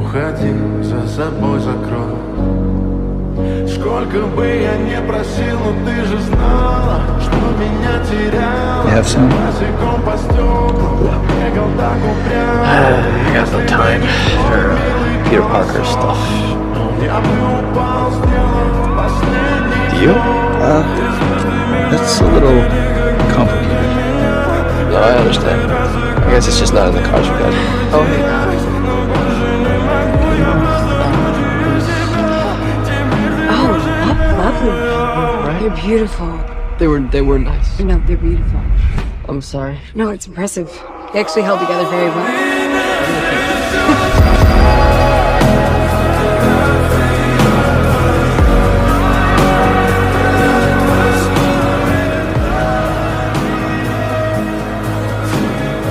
Уходи, за собой закрой. Сколько бы я не просил, но ты же знала, что меня теряла. You have some? Босиком по стеклам, бегал так упрямо. I got no time for Peter Parker stuff. Я бы упал, сделав последний. Do you? That's a little complicated. No, I understand. I guess it's just not in the cards for guys. Oh, hey. Lovely. Right? You're beautiful. They were nice. No, they're beautiful. I'm sorry. No, it's impressive. They actually held together very well.